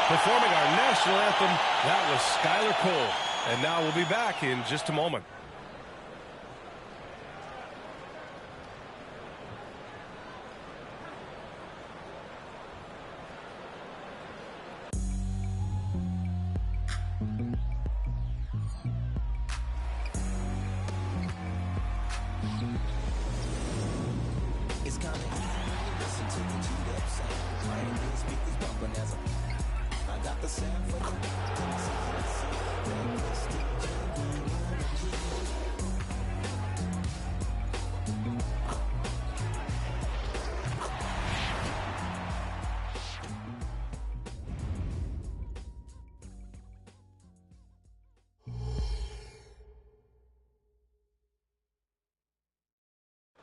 Performing our national anthem, that was Skylar Cole. And now we'll be back in just a moment.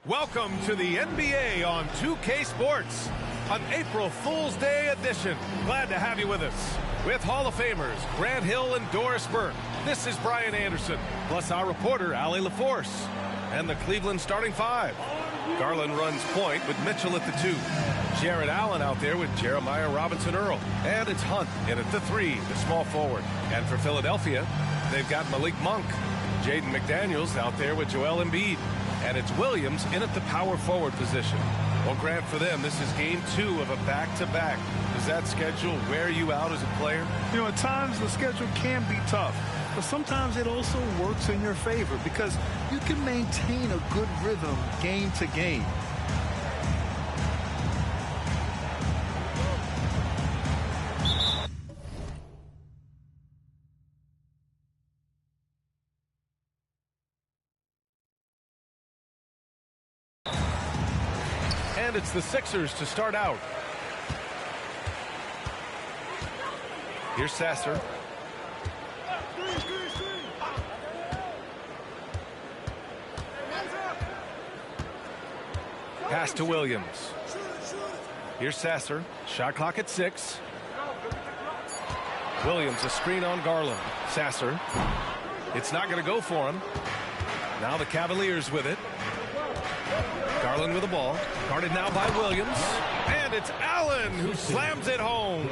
Welcome to the NBA on 2K Sports, an April Fool's Day edition. Glad to have you with us. With Hall of Famers Grant Hill and Doris Burke, this is Brian Anderson, plus our reporter Allie LaForce, and the Cleveland starting five. Garland runs point with Mitchell at the 2. Jared Allen out there with Jeremiah Robinson-Earl. And it's Hunt in at the 3, the small forward. And for Philadelphia, they've got Malik Monk. Jaden McDaniels out there with Joel Embiid. And it's Williams in at the power forward position. Well, Grant, for them, this is game 2 of a back-to-back. Does that schedule wear you out as a player? You know, at times the schedule can be tough, but sometimes it also works in your favor because you can maintain a good rhythm game to game. And it's the Sixers to start out. Here's Sasser. Pass to Williams. Here's Sasser. Shot clock at 6. Williams, a screen on Garland. Sasser. It's not going to go for him. Now the Cavaliers with it. Garland with the ball. Guarded now by Williams. And it's Allen who slams it home.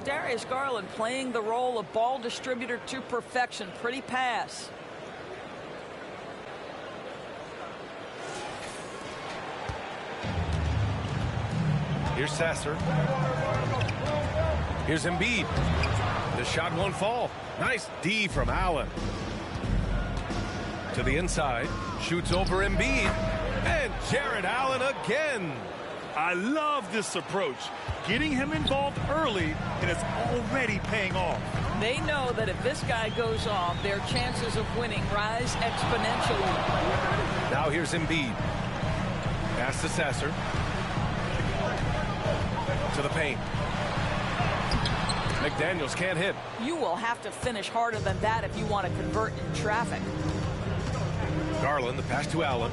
Darius Garland playing the role of ball distributor to perfection. Pretty pass. Here's Sasser. Here's Embiid. The shot won't fall. Nice D from Allen. To the inside. Shoots over Embiid. And Jared Allen again. I love this approach. Getting him involved early, and it's already paying off. They know that if this guy goes off, their chances of winning rise exponentially. Now here's Embiid. Pass to Sasser. To the paint. McDaniels can't hit. You will have to finish harder than that if you want to convert in traffic. Garland, the pass to Allen.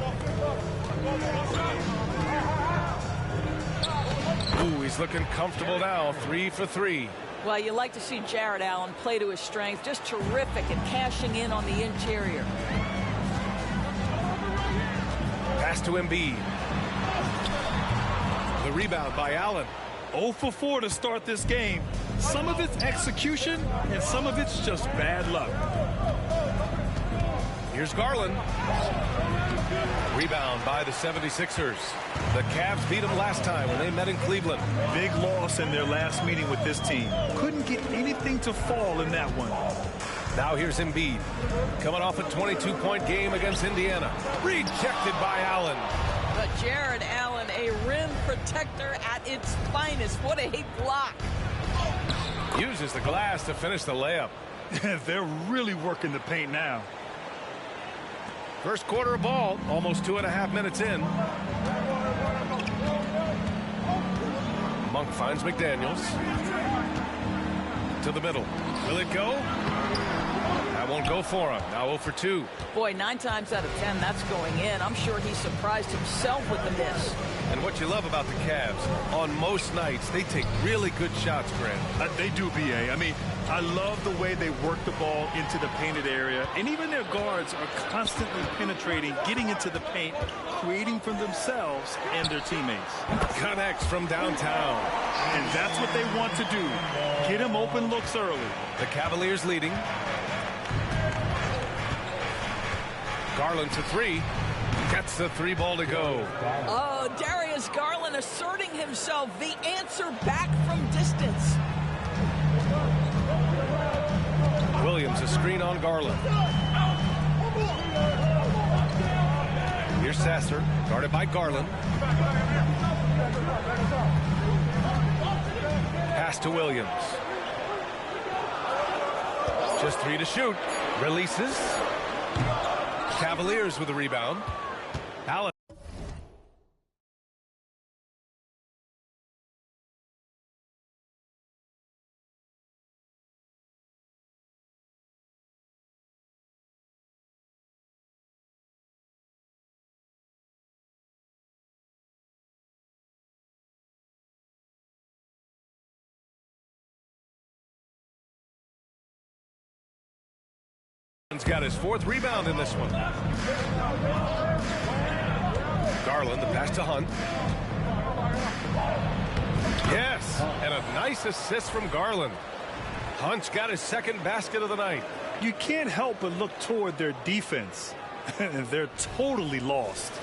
Ooh, he's looking comfortable now. 3 for 3. Well, you like to see Jared Allen play to his strength. Just terrific at cashing in on the interior. Pass to Embiid. The rebound by Allen. 0 for 4 to start this game. Some of it's execution, and some of it's just bad luck. Here's Garland. Rebound by the 76ers. The Cavs beat them last time when they met in Cleveland. Big loss in their last meeting with this team. Couldn't get anything to fall in that one. Now here's Embiid. Coming off a 22-point game against Indiana. Rejected by Allen. But Jared Allen, a rim protector at its finest. What a block. Uses the glass to finish the layup. They're really working the paint now. First quarter of ball, almost 2.5 minutes in. Monk finds McDaniels. To the middle. Will it go? That won't go for him. Now 0 for 2. Boy, 9 times out of 10, that's going in. I'm sure he surprised himself with the miss. And what you love about the Cavs, on most nights, they take really good shots, Grant. They do, B.A. I mean, I love the way they work the ball into the painted area. And even their guards are constantly penetrating, getting into the paint, creating for themselves and their teammates. Connects from downtown. And that's what they want to do. Get him open looks early. The Cavaliers leading. Garland to three. Gets the three ball to go. Oh, Darius Garland asserting himself. The answer back from distance. Williams, a screen on Garland. Here's Sasser, guarded by Garland. Pass to Williams. Just three to shoot. Releases. Cavaliers with a rebound. Allen. Got his fourth rebound in this one. Garland, the pass to Hunt. Yes, and a nice assist from Garland. Hunt's got his second basket of the night. You can't help but look toward their defense. They're totally lost.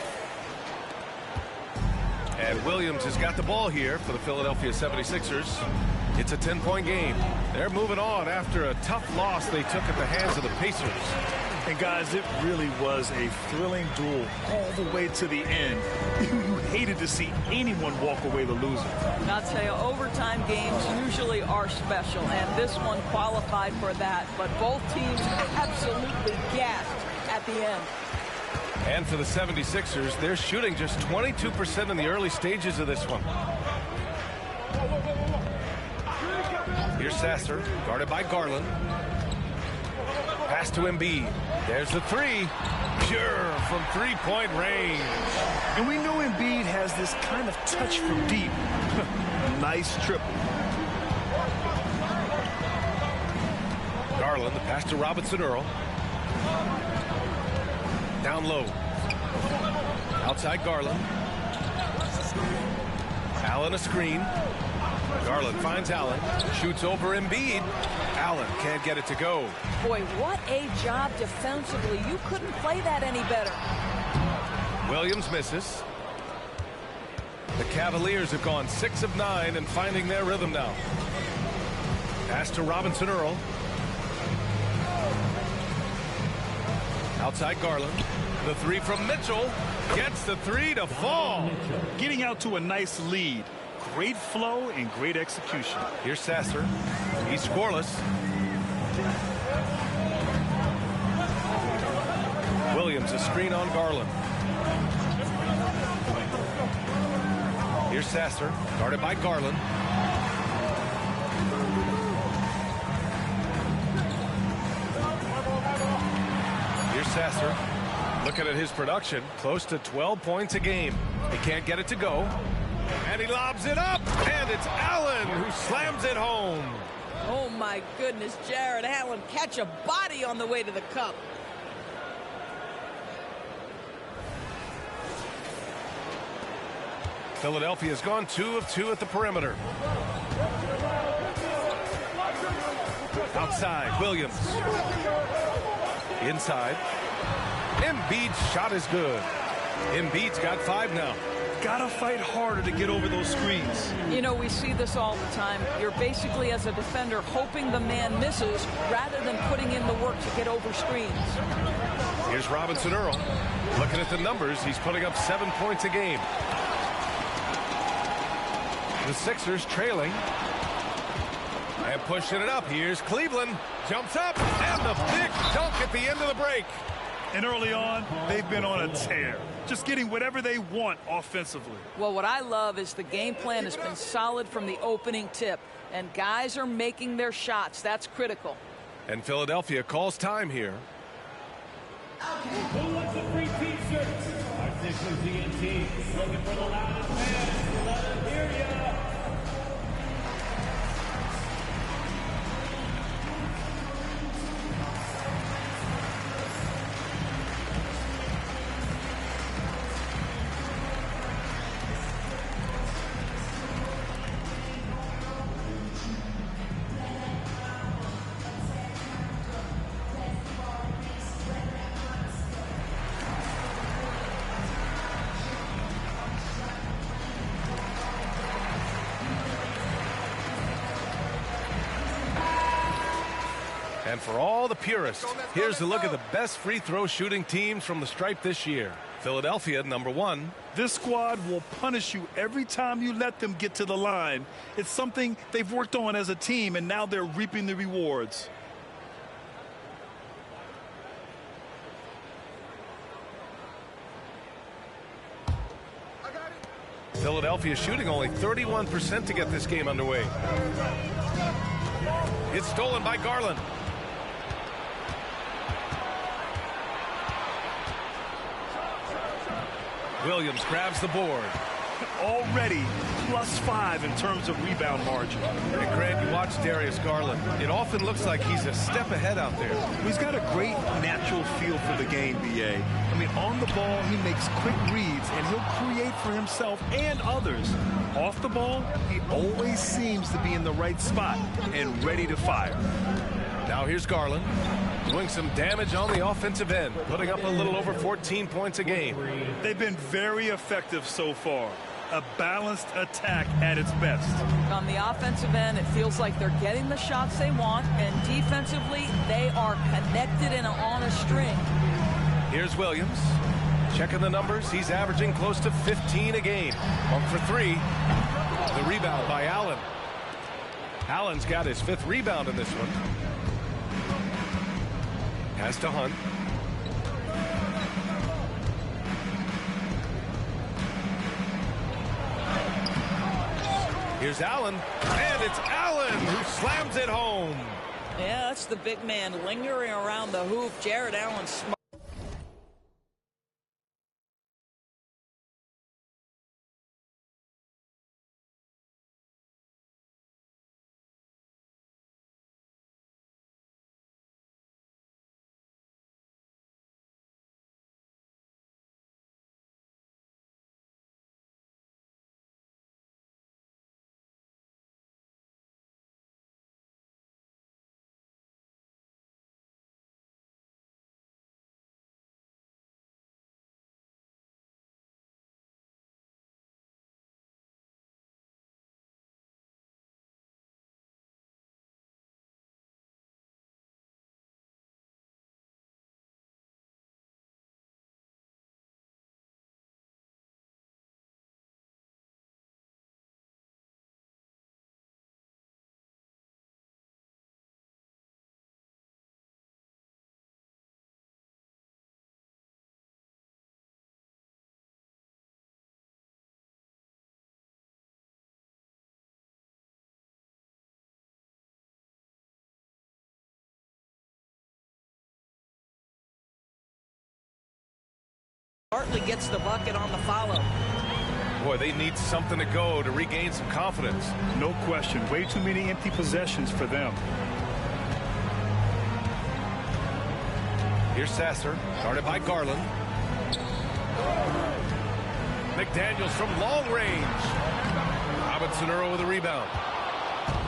And Williams has got the ball here for the Philadelphia 76ers. It's a 10-point game. They're moving on after a tough loss they took at the hands of the Pacers. And guys, it really was a thrilling duel all the way to the end. You hated to see anyone walk away the loser. And I'll tell you, overtime games usually are special, and this one qualified for that. But both teams absolutely gassed at the end. And for the 76ers, they're shooting just 22% in the early stages of this one. Here's Sasser, guarded by Garland. Pass to Embiid. There's the three. Pure from three-point range. And we know Embiid has this kind of touch from deep. Nice triple. Garland, the pass to Robinson-Earl. Down low. Outside Garland. Allen a screen. Garland finds Allen. Shoots over Embiid. Allen can't get it to go. Boy, what a job defensively. You couldn't play that any better. Williams misses. The Cavaliers have gone 6 of 9 and finding their rhythm now. Pass to Robinson-Earl. Outside Garland. The three from Mitchell. Gets the three to fall. Getting out to a nice lead. Great flow and great execution. Here's Sasser. He's scoreless. Williams, a screen on Garland. Here's Sasser, guarded by Garland. Here's Sasser. Looking at his production, close to 12 points a game. He can't get it to go. And he lobs it up, and it's Allen who slams it home. Oh, my goodness, Jared Allen catch a body on the way to the cup. Philadelphia's gone 2 of 2 at the perimeter. Outside, Williams. Inside. Embiid's shot is good. Embiid's got 5 now. Gotta fight harder to get over those screens. You know, we see this all the time. You're basically, as a defender, hoping the man misses rather than putting in the work to get over screens. Here's Robinson-Earl. Looking at the numbers, he's putting up 7 points a game. The Sixers trailing. And pushing it up. Here's Cleveland. Jumps up. And the big dunk at the end of the break. And early on, they've been on a tear. Just getting whatever they want offensively. Well, what I love is the game plan has been solid from the opening tip. And guys are making their shots. That's critical. And Philadelphia calls time here. Boise and Ting, looking for the loudest fans. Let them hear ya. And for all the purists, here's a look at the best free throw shooting teams from the stripe this year. Philadelphia, #1. This squad will punish you every time you let them get to the line. It's something they've worked on as a team, and now they're reaping the rewards. Philadelphia shooting only 31% to get this game underway. It's stolen by Garland. Williams grabs the board. Already +5 in terms of rebound margin. And Grant, you watch Darius Garland. It often looks like he's a step ahead out there. He's got a great natural feel for the game, B.A. I mean, on the ball, he makes quick reads, and he'll create for himself and others. Off the ball, he always seems to be in the right spot and ready to fire. Now here's Garland, doing some damage on the offensive end, putting up a little over 14 points a game. They've been very effective so far. A balanced attack at its best. On the offensive end, it feels like they're getting the shots they want, and defensively, they are connected and on a string. Here's Williams. Checking the numbers, he's averaging close to 15 a game. 1 for 3. The rebound by Allen. Allen's got his 5th rebound in this one. Pass to Hunt. Here's Allen, and it's Allen who slams it home. Yeah, that's the big man lingering around the hoop. Jared Allen smart. Bartley gets the bucket on the follow. Boy, they need something to go to regain some confidence. No question. Way too many empty possessions for them. Here's Sasser, guarded by Garland. McDaniels from long range. Robinson Earl with a rebound.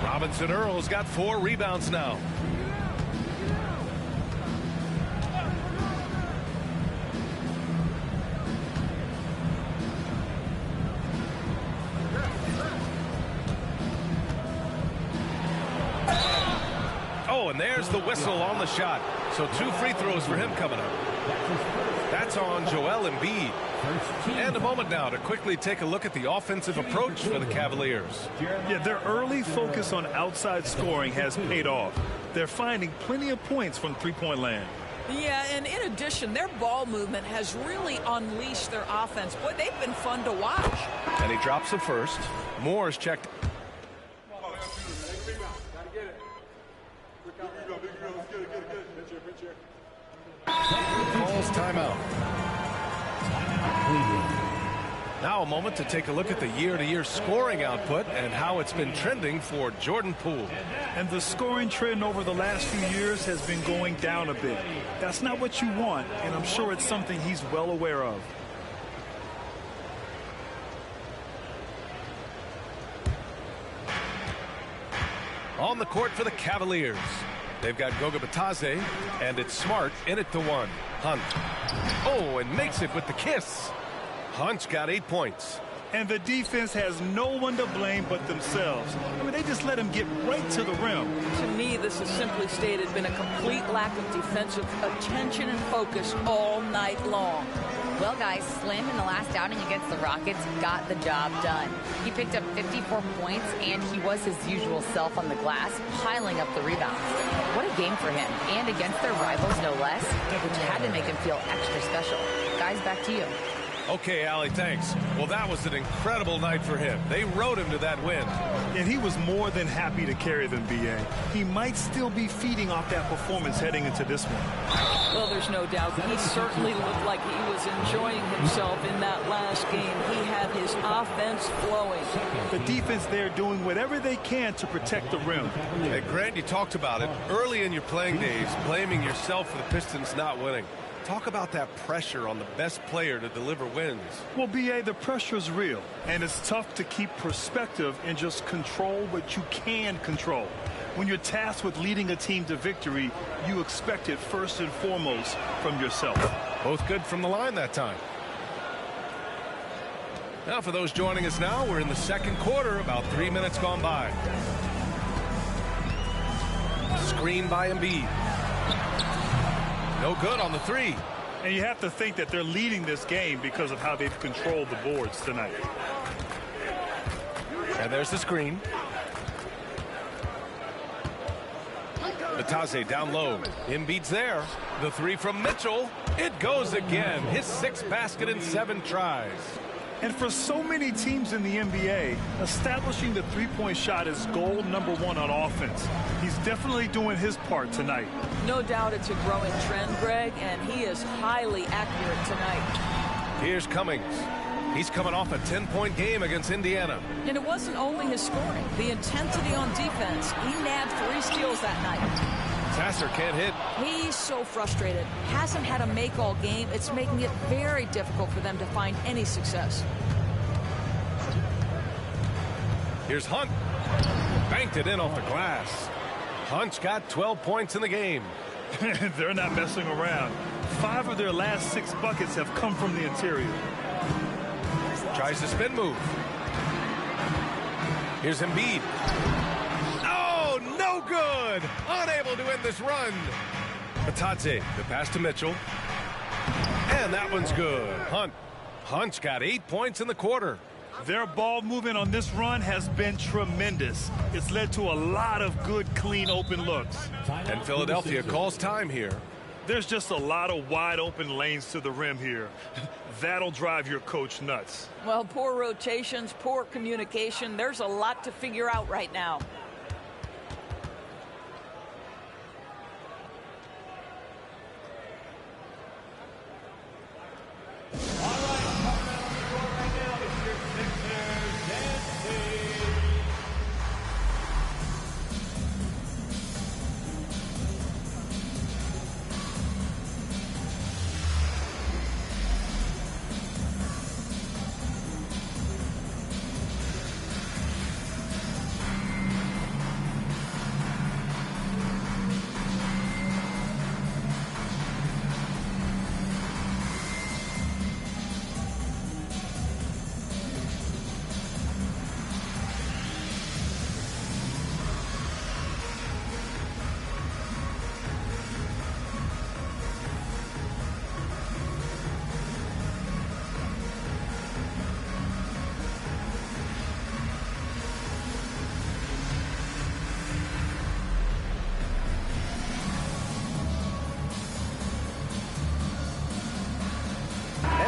Robinson Earl's got 4 rebounds now. Oh, and there's the whistle on the shot. So 2 free throws for him coming up. That's on Joel Embiid. And a moment now to quickly take a look at the offensive approach for the Cavaliers. Yeah, their early focus on outside scoring has paid off. They're finding plenty of points from three-point land. Yeah, and in addition, their ball movement has really unleashed their offense. Boy, they've been fun to watch. And he drops the first. Moore's checked. Calls timeout. Cleveland. Now a moment to take a look at the year-to-year scoring output and how it's been trending for Jordan Poole. And the scoring trend over the last few years has been going down a bit. That's not what you want, and I'm sure it's something he's well aware of. On the court for the Cavaliers. They've got Goga Batadze, and it's Smart in it to one. Hunt. Oh, and makes it with the kiss. Hunt's got 8 points. And the defense has no one to blame but themselves. I mean, they just let him get right to the rim. To me, this has simply stated been a complete lack of defensive attention and focus all night long. Well, guys, Slim in the last outing against the Rockets got the job done. He picked up 54 points, and he was his usual self on the glass, piling up the rebounds. What a game for him, and against their rivals, no less, which had to make him feel extra special. Guys, back to you. Okay, Allie, thanks. Well, that was an incredible night for him. They rode him to that win. And he was more than happy to carry them, B.A. He might still be feeding off that performance heading into this one. Well, there's no doubt. He certainly looked like he was enjoying himself in that last game. He had his offense flowing. The defense there doing whatever they can to protect the rim. Hey, Grant, you talked about it. Early in your playing days, blaming yourself for the Pistons not winning. Talk about that pressure on the best player to deliver wins. Well, B.A., the pressure is real, and it's tough to keep perspective and just control what you can control. When you're tasked with leading a team to victory, you expect it first and foremost from yourself. Both good from the line that time. Now, for those joining us now, we're in the second quarter, about 3 minutes gone by. Screen by Embiid. No good on the three. And you have to think that they're leading this game because of how they've controlled the boards tonight. And there's the screen. Batadze down low. Embiid's there. The three from Mitchell. It goes again. His 6th basket in 7 tries. And for so many teams in the NBA, establishing the three-point shot is goal number 1 on offense. He's definitely doing his part tonight. No doubt it's a growing trend, Greg, and he is highly accurate tonight. Here's Cummings. He's coming off a 10-point game against Indiana. And it wasn't only his scoring. The intensity on defense. He nabbed 3 steals that night. Sasser can't hit. He's so frustrated. Hasn't had a make all game. It's making it very difficult for them to find any success. Here's Hunt. Banked it in off the glass. Hunt's got 12 points in the game. They're not messing around. 5 of their last 6 buckets have come from the interior. Tries the spin move. Here's Embiid. Oh, no good. Unable to end this run. Batadze, the pass to Mitchell. And that one's good. Hunt's got 8 points in the quarter. Their ball movement on this run has been tremendous. It's led to a lot of good, clean, open looks. And Philadelphia calls time here. There's just a lot of wide open lanes to the rim here. That'll drive your coach nuts. Well, poor rotations, poor communication. There's a lot to figure out right now.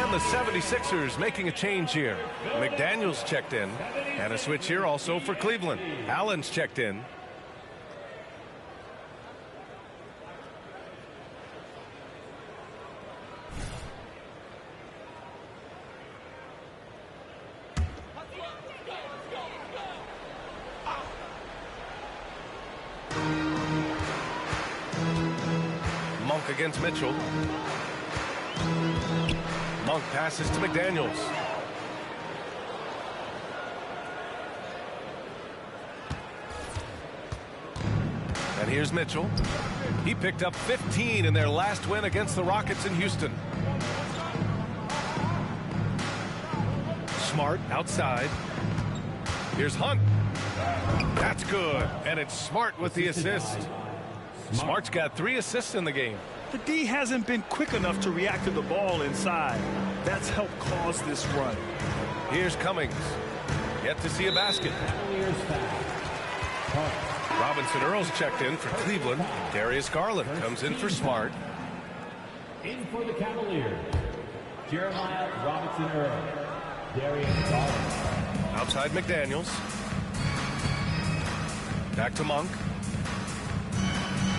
The 76ers making a change here. McDaniels checked in. And a switch here also for Cleveland. Allen's checked in. Monk against Mitchell. Monk passes to McDaniels. And here's Mitchell. He picked up 15 in their last win against the Rockets in Houston. Smart outside. Here's Hunt. That's good. And it's Smart with the assist. Smart's got 3 assists in the game. The D hasn't been quick enough to react to the ball inside. That's helped cause this run. Here's Cummings. Yet to see a basket. Robinson Earl's checked in for Cleveland. Darius Garland comes in for Smart. In for the Cavaliers, Jeremiah Robinson Earl, Darius Garland. Outside McDaniels. Back to Monk.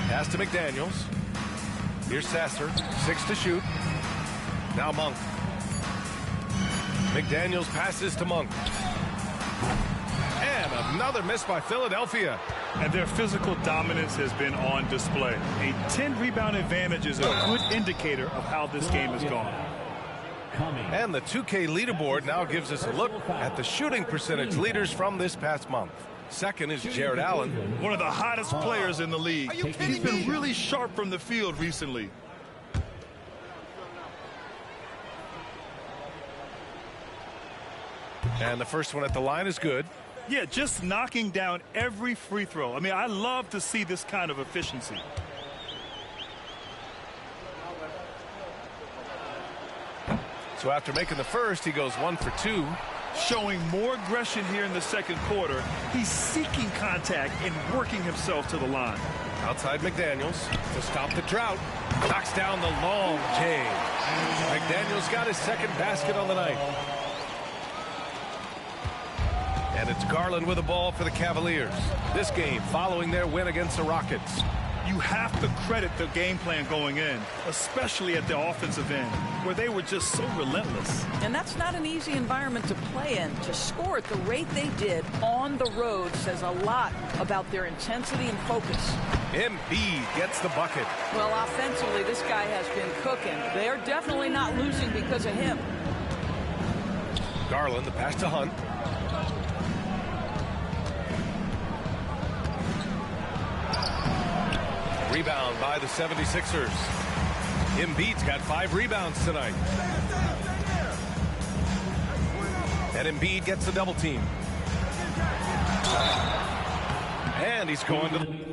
Pass to McDaniels. Here's Sasser. 6 to shoot. Now Monk. McDaniels passes to Monk. And another miss by Philadelphia. And their physical dominance has been on display. A 10-rebound advantage is a good indicator of how this game has gone. And the 2K leaderboard now gives us a look at the shooting percentage leaders from this past month. Second is Jared Allen. One of the hottest players in the league. He's been really sharp from the field recently. And the first one at the line is good. Yeah, just knocking down every free throw. I mean, I love to see this kind of efficiency. So after making the first, he goes 1 for 2. Showing more aggression here in the second quarter. He's seeking contact and working himself to the line. Outside McDaniels to stop the drought. Knocks down the long J. McDaniels got his second basket on the night. And it's Garland with the ball for the Cavaliers. This game following their win against the Rockets. You have to credit the game plan going in, especially at the offensive end, where they were just so relentless. And that's not an easy environment to play in. To score at the rate they did on the road says a lot about their intensity and focus. Embiid gets the bucket. Well, offensively, this guy has been cooking. They're definitely not losing because of him. Garland, the pass to Hunt. Rebound by the 76ers. Embiid's got 5 rebounds tonight. And Embiid gets the double team. And he's going to...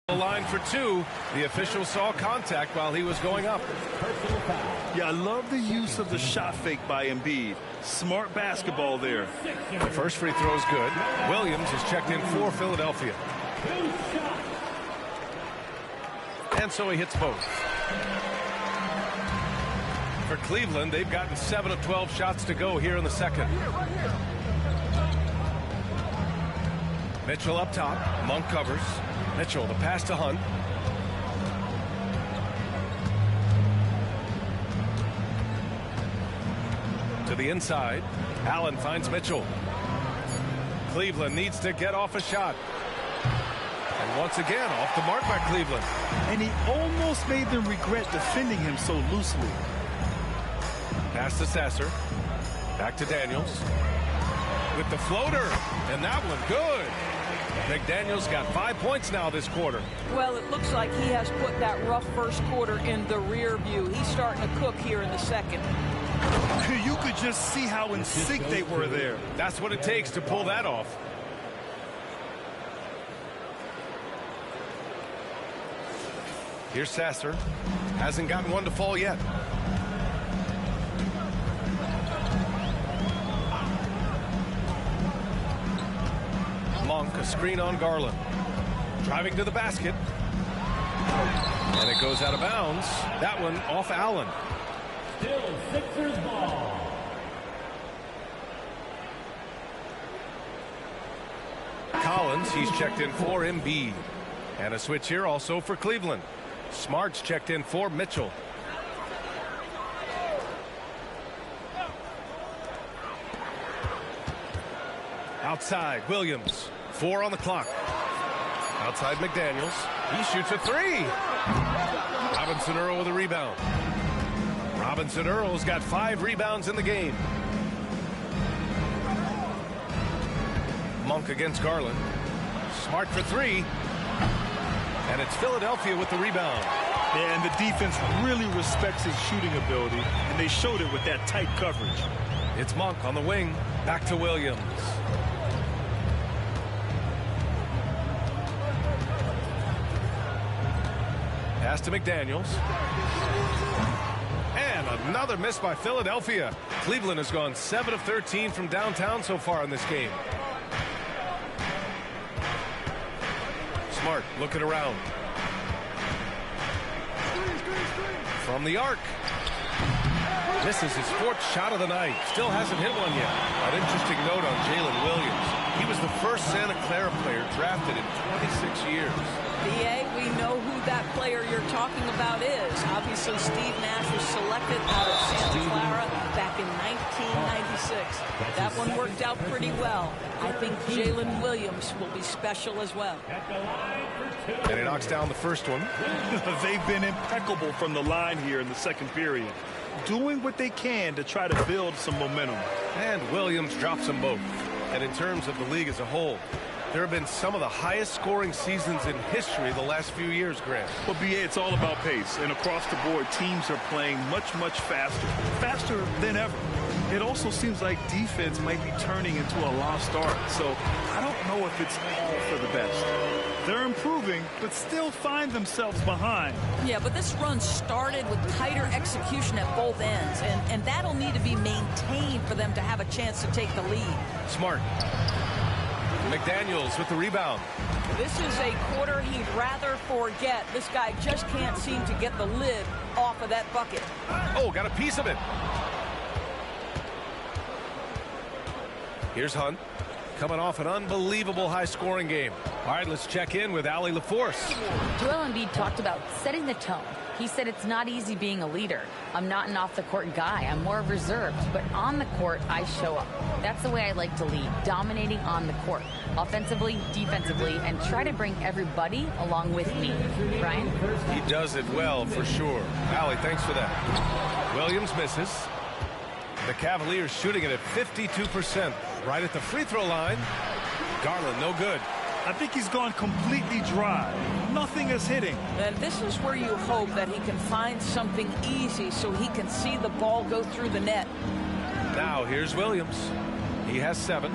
The line for two. The official saw contact while he was going up. Yeah, I love the use of the shot fake by Embiid. Smart basketball there. The first free throw is good. Williams is checked in for Philadelphia. And so he hits both. For Cleveland, they've gotten 7 of 12 shots to go here in the second. Mitchell up top. Monk covers. Mitchell, the pass to Hunt. To the inside. Allen finds Mitchell. Cleveland needs to get off a shot. And once again, off the mark by Cleveland. And he almost made them regret defending him so loosely. Pass to Sasser. Back to Daniels. With the floater. And that one good. McDaniels got 5 points now this quarter. Well, it looks like he has put that rough first quarter in the rear view. He's starting to cook here in the second. You could just see how in sync they were there. That's what it takes to pull that off. Here's Sasser. Hasn't gotten one to fall yet. Monk, a screen on Garland. Driving to the basket. And it goes out of bounds. That one off Allen. Still Sixers ball. Collins, he's checked in for Embiid. And a switch here also for Cleveland. Smart's checked in for Mitchell. Outside, Williams. 4 on the clock. Outside McDaniels. He shoots a 3. Robinson Earl with a rebound. Robinson Earl's got 5 rebounds in the game. Monk against Garland. Smart for 3. And it's Philadelphia with the rebound. Yeah, and the defense really respects his shooting ability, and they showed it with that tight coverage. It's Monk on the wing. Back to Williams. Pass to McDaniels. And another miss by Philadelphia. Cleveland has gone 7 of 13 from downtown so far in this game. Smart looking around. From the arc. Misses his 4th shot of the night. Still hasn't hit one yet. An interesting note on Jalen Williams. He was the first Santa Clara player drafted in 26 years. B.A., we know who that player you're talking about is. Obviously, Steve Nash was selected out of Santa Clara back in 1996. That one worked out pretty well. I think Jalen Williams will be special as well. And he knocks down the first one. They've been impeccable from the line here in the second period, doing what they can to try to build some momentum. And Williams drops them both. And in terms of the league as a whole, there have been some of the highest scoring seasons in history the last few years, Grant. Well, B.A., it's all about pace. And across the board, teams are playing much, much faster. Faster than ever. It also seems like defense might be turning into a lost art. So I don't know if it's all for the best. They're improving, but still find themselves behind. Yeah, but this run started with tighter execution at both ends. And that'll need to be maintained for them to have a chance to take the lead. Smart. McDaniels with the rebound. This is a quarter he'd rather forget. This guy just can't seem to get the lid off of that bucket. Oh, got a piece of it. Here's Hunt. Coming off an unbelievable high-scoring game. All right, let's check in with Allie LaForce. Joel Embiid talked about setting the tone. He said it's not easy being a leader. I'm not an off-the-court guy. I'm more reserved. But on the court, I show up. That's the way I like to lead, dominating on the court, offensively, defensively, and try to bring everybody along with me. Brian? He does it well, for sure. Allie, thanks for that. Williams misses. The Cavaliers shooting it at 52%. Right at the free throw line. Garland, no good. I think he's gone completely dry. Nothing is hitting. And this is where you hope that he can find something easy so he can see the ball go through the net. Now here's Williams. He has 7.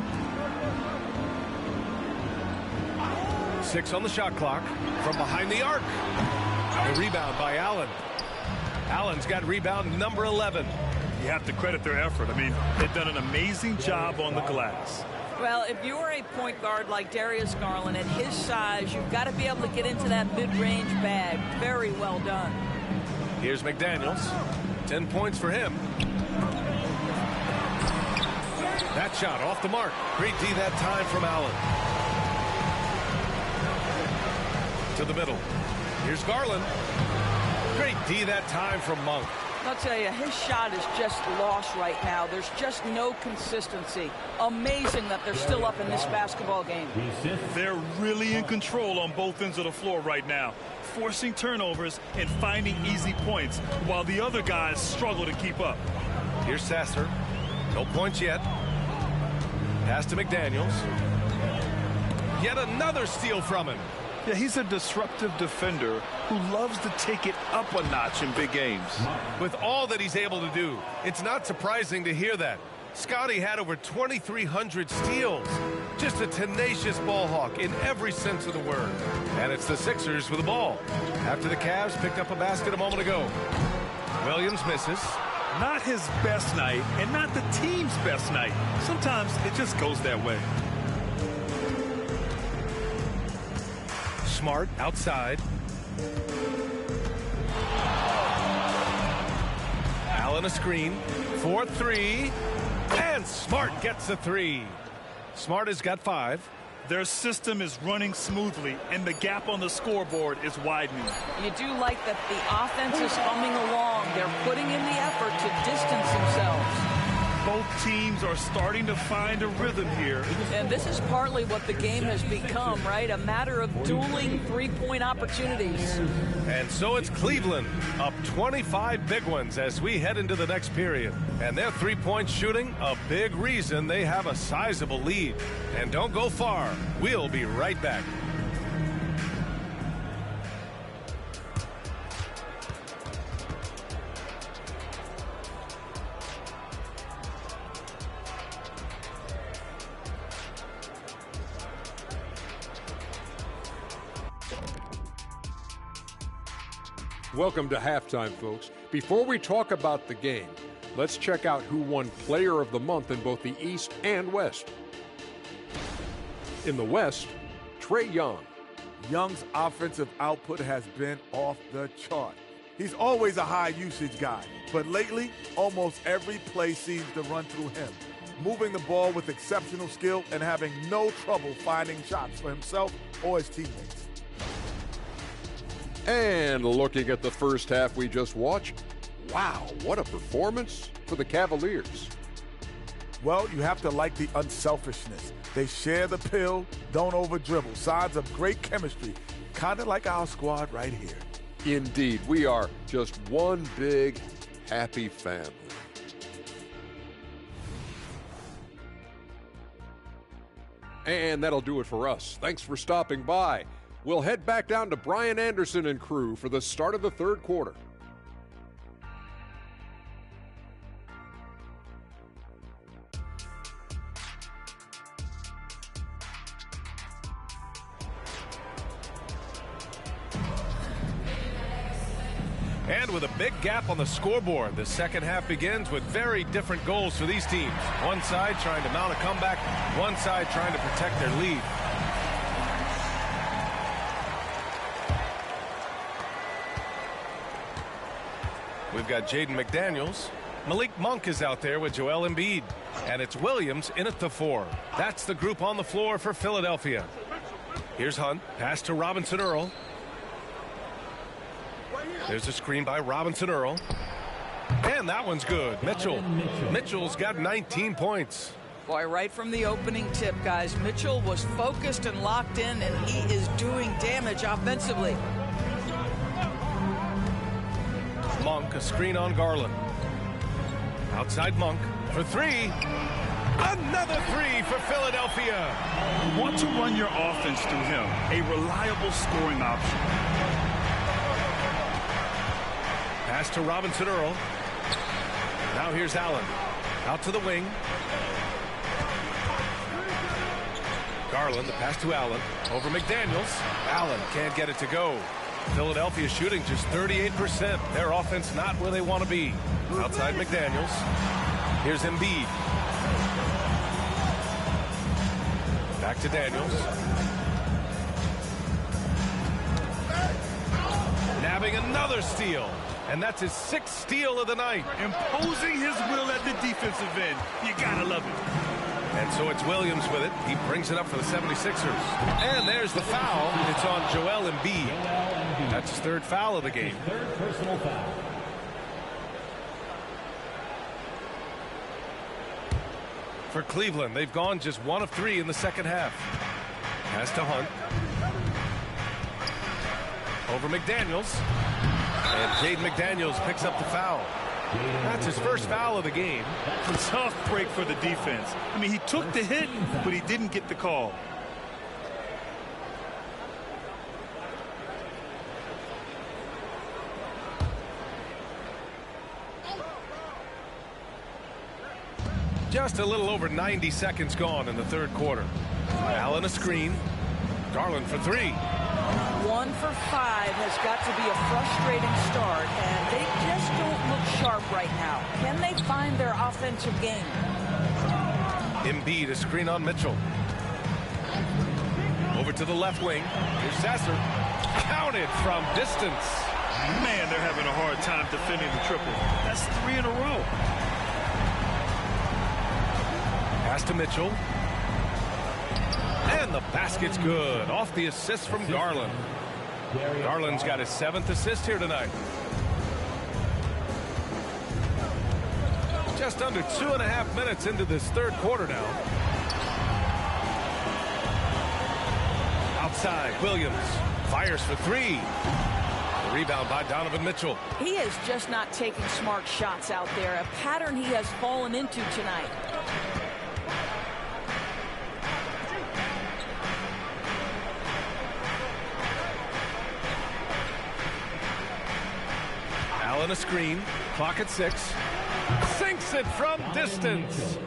6 on the shot clock. From behind the arc. The rebound by Allen. Allen's got rebound number 11. You have to credit their effort. I mean, they've done an amazing job on the glass. Well, if you're a point guard like Darius Garland at his size, you've got to be able to get into that mid-range bag. Very well done. Here's McDaniels. 10 points for him. That shot off the mark. Great D that time from Allen. To the middle. Here's Garland. Great D that time from Monk. I'll tell you, his shot is just lost right now. There's just no consistency. Amazing that they're still up in this basketball game. They're really in control on both ends of the floor right now, forcing turnovers and finding easy points while the other guys struggle to keep up. Here's Sasser. No points yet. Pass to McDaniels. Yet another steal from him. Yeah, he's a disruptive defender who loves to take it up a notch in big games. With all that he's able to do, it's not surprising to hear that. Scotty had over 2,300 steals. Just a tenacious ball hawk in every sense of the word. And it's the Sixers with the ball. After the Cavs picked up a basket a moment ago. Williams misses. Not his best night and not the team's best night. Sometimes it just goes that way. Smart outside. Allen a screen. 4-3. And Smart gets a 3. Smart has got 5. Their system is running smoothly, and the gap on the scoreboard is widening. You do like that the offense is humming along. They're putting in the effort to distance themselves. Both teams are starting to find a rhythm here. And this is partly what the game has become, right? A matter of dueling three-point opportunities. And so it's Cleveland up 25 big ones as we head into the next period. And their three-point shooting, a big reason they have a sizable lead. And don't go far. We'll be right back. Welcome to halftime, folks. Before we talk about the game, let's check out who won Player of the Month in both the East and West. In the West, Trae Young. Young's offensive output has been off the chart. He's always a high usage guy, but lately, almost every play seems to run through him, moving the ball with exceptional skill and having no trouble finding shots for himself or his teammates. And looking at the first half we just watched, wow, what a performance for the Cavaliers. Well, you have to like the unselfishness. They share the pill, don't over-dribble. Signs of great chemistry, kind of like our squad right here. Indeed, we are just one big, happy family. And that'll do it for us. Thanks for stopping by. We'll head back down to Brian Anderson and crew for the start of the third quarter. And with a big gap on the scoreboard, the second half begins with very different goals for these teams. One side trying to mount a comeback, one side trying to protect their lead. We've got Jaden McDaniels. Malik Monk is out there with Joel Embiid. And it's Williams in at the 4. That's the group on the floor for Philadelphia. Here's Hunt. Pass to Robinson Earl. There's a screen by Robinson Earl. And that one's good. Mitchell's got 19 points. Boy, right from the opening tip, guys, Mitchell was focused and locked in, and he is doing damage offensively. Monk, a screen on Garland. Outside Monk for 3. Another 3 for Philadelphia. You want to run your offense through him, a reliable scoring option. Pass to Robinson Earl. Now here's Allen. Out to the wing. Garland, the pass to Allen. Over McDaniels. Allen can't get it to go. Philadelphia shooting just 38%. Their offense not where they want to be. Outside McDaniels. Here's Embiid. Back to Daniels. Nabbing another steal. And that's his 6th steal of the night. Imposing his will at the defensive end. You gotta love it. And so it's Williams with it. He brings it up for the 76ers. And there's the foul. It's on Joel Embiid. That's his 3rd foul of the game. 3rd personal foul. For Cleveland, they've gone just 1 of 3 in the second half. Pass to Hunt. Over McDaniels. And Jaden McDaniels picks up the foul. That's his 1st foul of the game. A tough break for the defense. I mean, he took the hit, but he didn't get the call. Just a little over 90 seconds gone in the 3rd quarter. Allen a screen. Garland for 3. 1 for 5 has got to be a frustrating start, and they just don't look sharp right now. Can they find their offensive game? Embiid a screen on Mitchell. Over to the left wing. Here's Sasser. Counted from distance. Man, they're having a hard time defending the triple. That's 3 in a row. Pass to Mitchell. And the basket's good. Off the assist from Garland. Garland's got his 7th assist here tonight. Just under 2.5 minutes into this 3rd quarter now. Outside, Williams fires for 3. The rebound by Donovan Mitchell. He is just not taking smart shots out there, a pattern he has fallen into tonight. Allen a screen. Clock at 6. Sinks it from distance.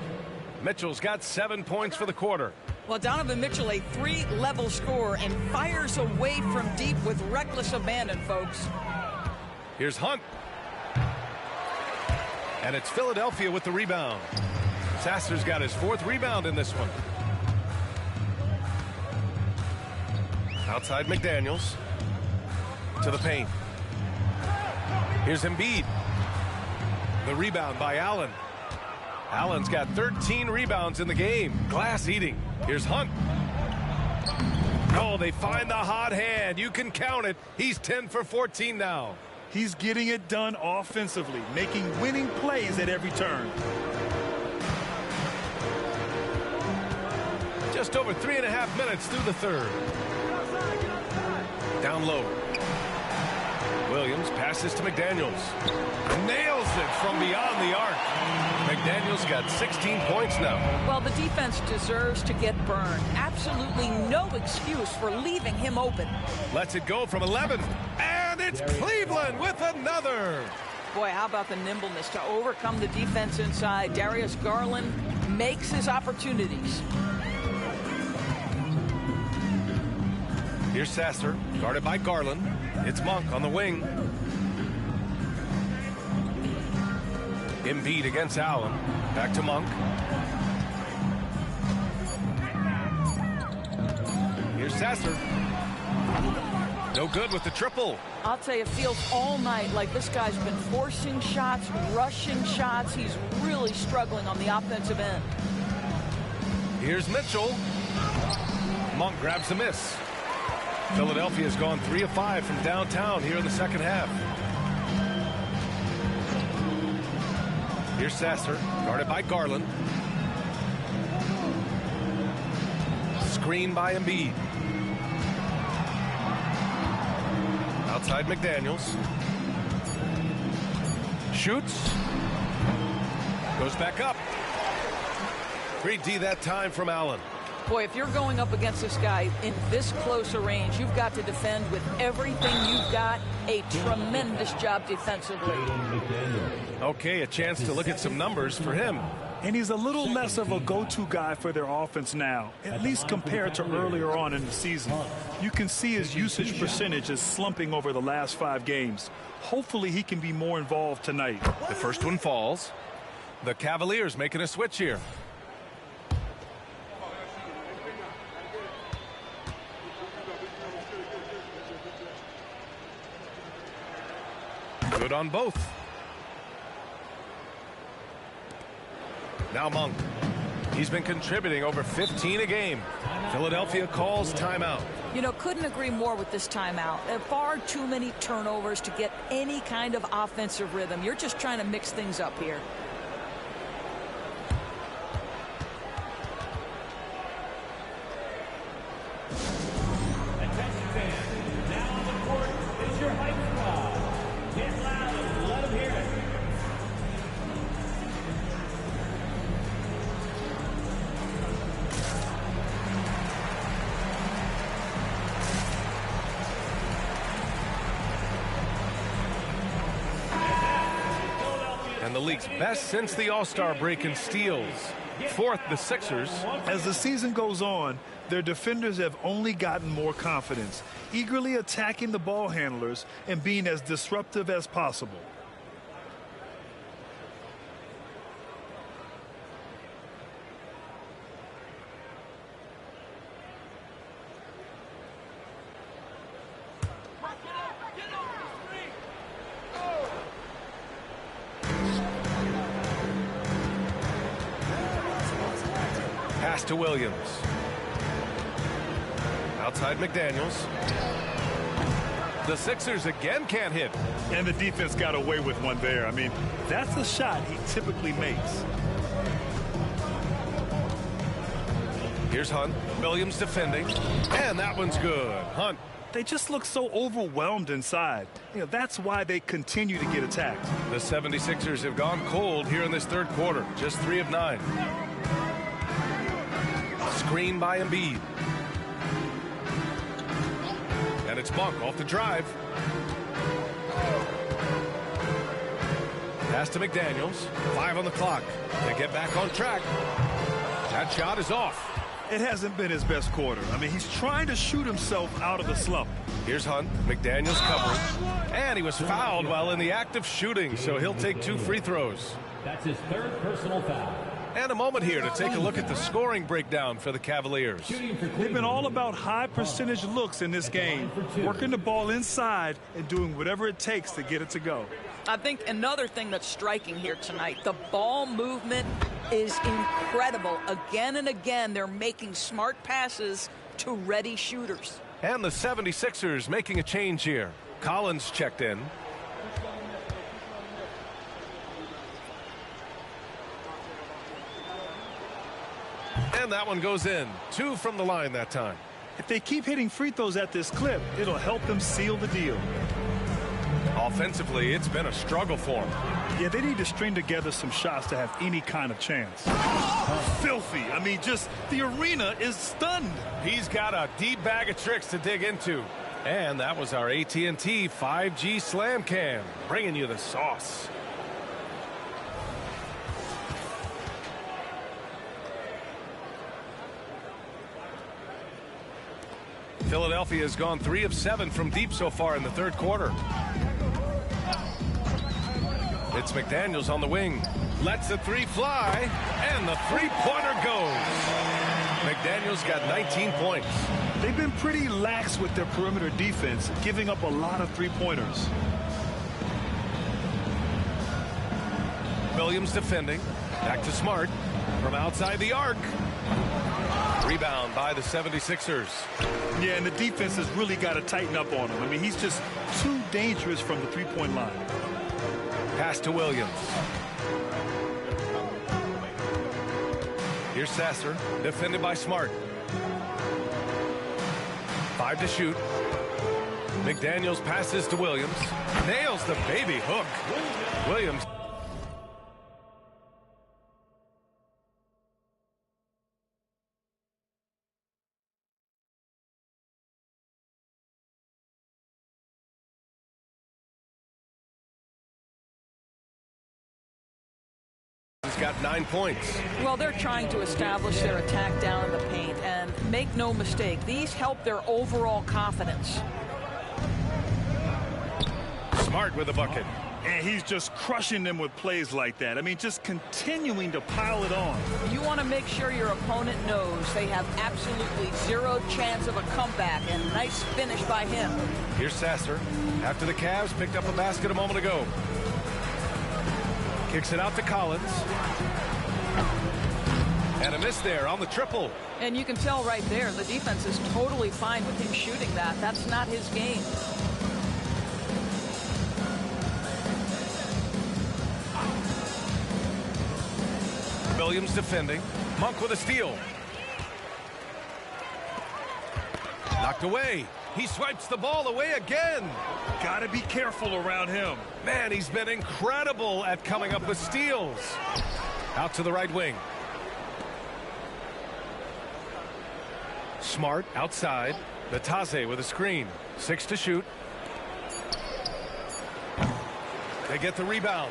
Mitchell's got 7 points for the quarter. Well, Donovan Mitchell, a 3-level scorer, and fires away from deep with reckless abandon, folks. Here's Hunt. And it's Philadelphia with the rebound. Sasser's got his 4th rebound in this one. Outside McDaniels. To the paint. Here's Embiid. The rebound by Allen. Allen's got 13 rebounds in the game. Glass eating. Here's Hunt. Oh, they find the hot hand. You can count it. He's 10 for 14 now. He's getting it done offensively, making winning plays at every turn. Just over 3.5 minutes through the 3rd. Down low. Williams passes to McDaniels. Nails it from beyond the arc. McDaniels got 16 points now. Well, the defense deserves to get burned. Absolutely no excuse for leaving him open. Lets it go from 11. And it's Cleveland with another. Boy, how about the nimbleness to overcome the defense inside. Darius Garland makes his opportunities. Here's Sasser, guarded by Garland. It's Monk on the wing. Embiid against Allen. Back to Monk. Here's Sasser. No good with the triple. I'll tell you, it feels all night like this guy's been forcing shots, rushing shots. He's really struggling on the offensive end. Here's Mitchell. Monk grabs the miss. Philadelphia's gone 3 of 5 from downtown here in the second half. Here's Sasser, guarded by Garland. Screen by Embiid. Outside McDaniels. Shoots. Goes back up. Great D that time from Allen. Boy, if you're going up against this guy in this close a range, you've got to defend with everything you've got. A tremendous job defensively. Okay, a chance to look at some numbers for him. And he's a little less of a go-to guy for their offense now, at least compared to earlier on in the season. You can see his usage percentage is slumping over the last 5 games. Hopefully he can be more involved tonight. The first one falls. The Cavaliers making a switch here. Good on both. Now Monk. He's been contributing over 15 a game. Philadelphia calls timeout. You know, couldn't agree more with this timeout. Far too many turnovers to get any kind of offensive rhythm. You're just trying to mix things up here. Attention fans, now on the court is your hype squad. Get loud and let them hear it. And the league's best since the All-Star break in steals. 4th, the Sixers. As the season goes on, their defenders have only gotten more confidence, eagerly attacking the ball handlers and being as disruptive as possible. Pass to Williams. Outside McDaniels. The Sixers again can't hit. And the defense got away with one there. I mean, that's a shot he typically makes. Here's Hunt. Williams defending. And that one's good. Hunt. They just look so overwhelmed inside. You know, that's why they continue to get attacked. The 76ers have gone cold here in this third quarter. Just 3 of 9. Screen by Embiid. And it's Monk off the drive. Pass to McDaniels. 5 on the clock. They get back on track. That shot is off. It hasn't been his best quarter. I mean, he's trying to shoot himself out of the slump. Here's Hunt. McDaniels covering. And he was fouled while in the act of shooting, so he'll take 2 free throws. That's his 3rd personal foul. And a moment here to take a look at the scoring breakdown for the Cavaliers. They've been all about high percentage looks in this game, working the ball inside and doing whatever it takes to get it to go. I think another thing that's striking here tonight, the ball movement is incredible. Again and again, they're making smart passes to ready shooters. And the 76ers making a change here. Collins checked in. And that one goes in. 2 from the line that time. If they keep hitting free throws at this clip, it'll help them seal the deal. Offensively, it's been a struggle for them. Yeah, they need to string together some shots to have any kind of chance. Filthy. I mean, just the arena is stunned. He's got a deep bag of tricks to dig into. And that was our AT&T 5G Slam Cam, bringing you the sauce. Philadelphia has gone 3 of 7 from deep so far in the third quarter. It's McDaniels on the wing. Lets the 3 fly, and the 3-pointer goes. McDaniels got 19 points. They've been pretty lax with their perimeter defense, giving up a lot of 3-pointers. Williams defending. Back to Smart. From outside the arc. Rebound by the 76ers. Yeah, and the defense has really got to tighten up on him. I mean, he's just too dangerous from the 3-point line. Pass to Williams. Here's Sasser, defended by Smart. 5 to shoot. McDaniels passes to Williams. Nails the baby hook. Williams got 9 points. Well, they're trying to establish their attack down in the paint, and make no mistake, these help their overall confidence. Smart with a bucket. And he's just crushing them with plays like that. I mean, just continuing to pile it on. You want to make sure your opponent knows they have absolutely zero chance of a comeback, and nice finish by him. Here's Sasser. After the Cavs picked up a basket a moment ago. Kicks it out to Collins. And a miss there on the triple. And you can tell right there, the defense is totally fine with him shooting that. That's not his game. Williams defending. Monk with a steal. Knocked away. He swipes the ball away again. Got to be careful around him. Man, he's been incredible at coming up with steals. Out to the right wing. Smart outside. Nataze with a screen. 6 to shoot. They get the rebound.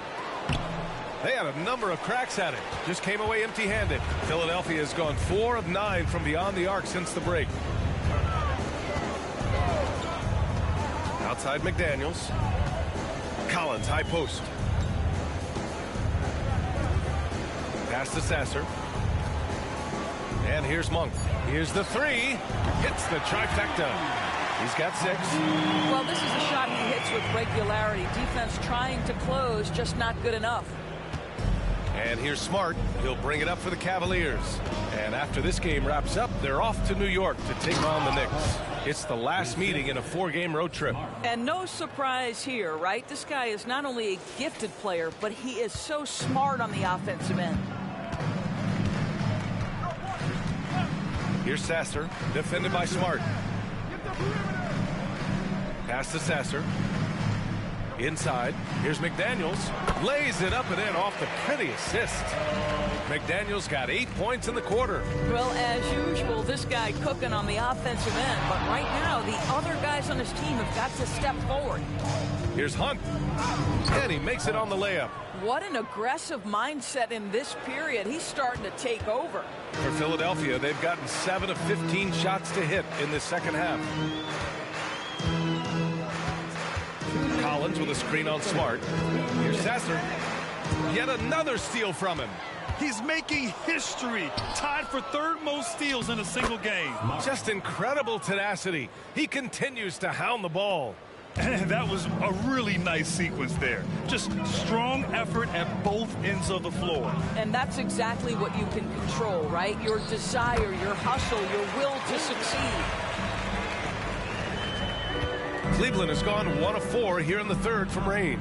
They had a number of cracks at it. Just came away empty-handed. Philadelphia has gone 4 of 9 from beyond the arc since the break. Outside McDaniels. Collins, high post. Pass to Sasser. And here's Monk. Here's the 3. Hits the trifecta. He's got 6. Well, this is a shot he hits with regularity. Defense trying to close, just not good enough. And here's Smart. He'll bring it up for the Cavaliers. And after this game wraps up, they're off to New York to take on the Knicks. It's the last meeting in a 4-game road trip. And no surprise here, right? This guy is not only a gifted player, but he is so smart on the offensive end. Here's Sasser, defended by Smart. Pass to Sasser. Inside, here's McDaniels. Lays it up and in off the pretty assist. McDaniels got 8 points in the quarter. Well, as usual, this guy cooking on the offensive end. But right now, the other guys on his team have got to step forward. Here's Hunt. And he makes it on the layup. What an aggressive mindset in this period. He's starting to take over. For Philadelphia, they've gotten 7 of 15 shots to hit in the second half. Collins with a screen on Smart. Here's Sasser. Yet another steal from him. He's making history. Tied for 3rd most steals in a single game. Just incredible tenacity. He continues to hound the ball. And that was a really nice sequence there. Just strong effort at both ends of the floor. And that's exactly what you can control, right? Your desire, your hustle, your will to succeed. Cleveland has gone 1 of 4 here in the 3rd from range.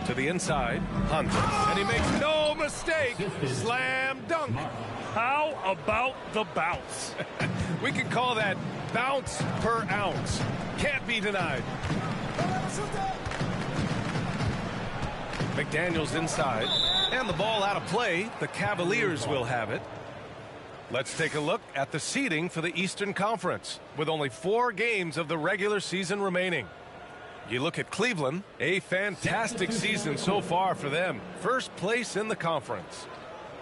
To the inside, Hunt. And he makes no mistake. Slam dunk. How about the bounce? We can call that bounce per ounce. Can't be denied. McDaniels inside. And the ball out of play. The Cavaliers will have it. Let's take a look at the seeding for the Eastern Conference, with only 4 games of the regular season remaining. You look at Cleveland, a fantastic season so far for them. 1st place in the conference.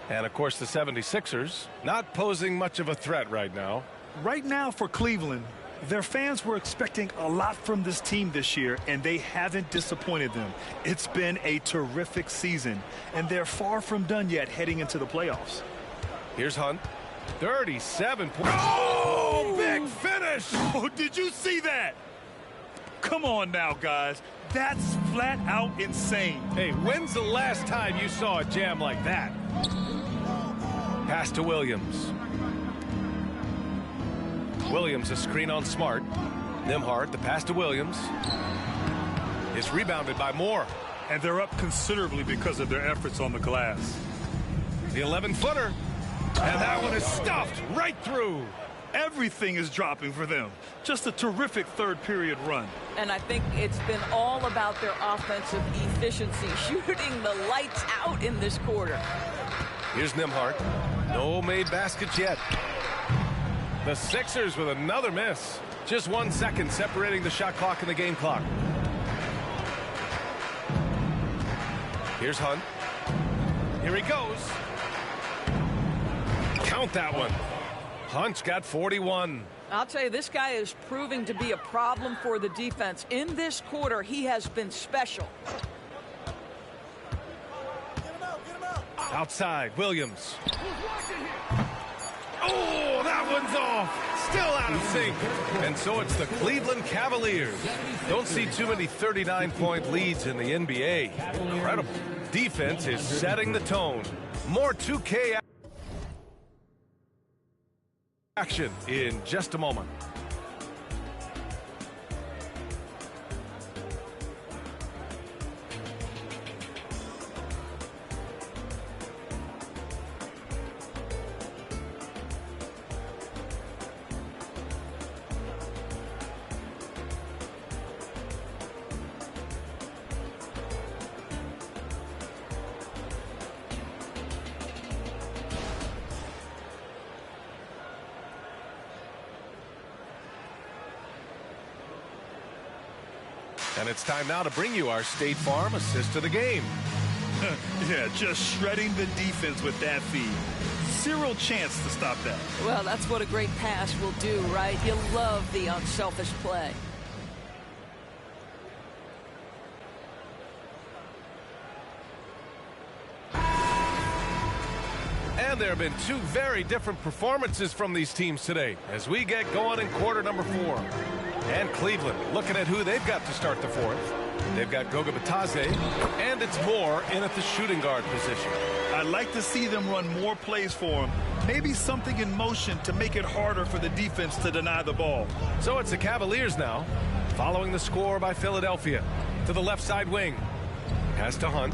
And, of course, the 76ers, not posing much of a threat right now. Right now for Cleveland, their fans were expecting a lot from this team this year, and they haven't disappointed them. It's been a terrific season, and they're far from done yet heading into the playoffs. Here's Hunt. 37 points. Oh, big finish. Oh, did you see that? Come on now, guys. That's flat out insane. Hey, when's the last time you saw a jam like that? Pass to Williams. Williams, a screen on Smart. Nembhard, the pass to Williams. It's rebounded by Moore. And they're up considerably because of their efforts on the glass. The 11-footer. And that one is stuffed right through. Everything is dropping for them. Just a terrific 3rd period run. And I think it's been all about their offensive efficiency, shooting the lights out in this quarter. Here's Nembhard. No made baskets yet. The Sixers with another miss. Just 1 second separating the shot clock and the game clock. Here's Hunt. Here he goes. Count that one. Hunt's got 41. I'll tell you, this guy is proving to be a problem for the defense. In this quarter, he has been special. Outside, Williams. Oh, that one's off. Still out of sync. And so it's the Cleveland Cavaliers. Don't see too many 39-point leads in the NBA. Incredible. Defense is setting the tone. More 2K action in just a moment. And it's time now to bring you our State Farm assist of the game. Yeah, just shredding the defense with that feed. Zero chance to stop that. Well, that's what a great pass will do, right? You love the unselfish play. And there have been two very different performances from these teams today as we get going in quarter number 4. And Cleveland looking at who they've got to start the fourth. They've got Goga Bitadze, and it's Moore in at the shooting guard position. I'd like to see them run more plays for him. Maybe something in motion to make it harder for the defense to deny the ball. So it's the Cavaliers now, following the score by Philadelphia. To the left side wing. Pass to Hunt.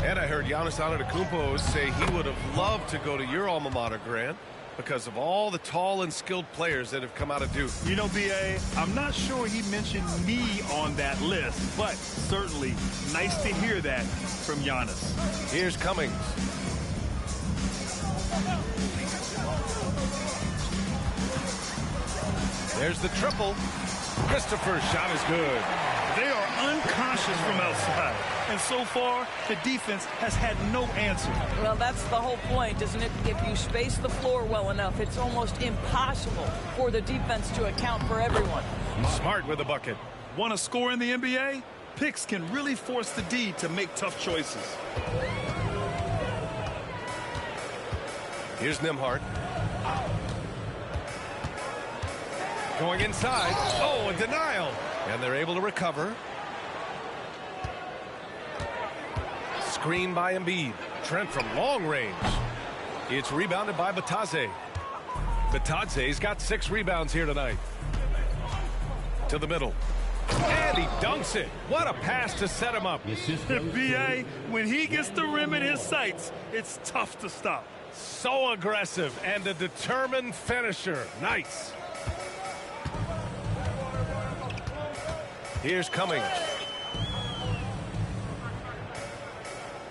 And I heard Giannis Antetokounmpo say he would have loved to go to your alma mater, Grant, because of all the tall and skilled players that have come out of Duke. You know, B.A., I'm not sure he mentioned me on that list, but certainly nice to hear that from Giannis. Here's Cummings. There's the triple. Christopher's shot is good. They are unconscious from outside. And so far, the defense has had no answer. Well, that's the whole point, isn't it? If you space the floor well enough, it's almost impossible for the defense to account for everyone. Smart with a bucket. Want to score in the NBA? Picks can really force the D to make tough choices. Here's Nembhard. Going inside. Oh, a denial. And they're able to recover. Screen by Embiid. Trent from long range. It's rebounded by Bitadze. Bitadze's got 6 rebounds here tonight. To the middle. And he dunks it. What a pass to set him up. B.A., when he gets the rim in his sights, it's tough to stop. So aggressive and a determined finisher. Nice. Here's Cummings.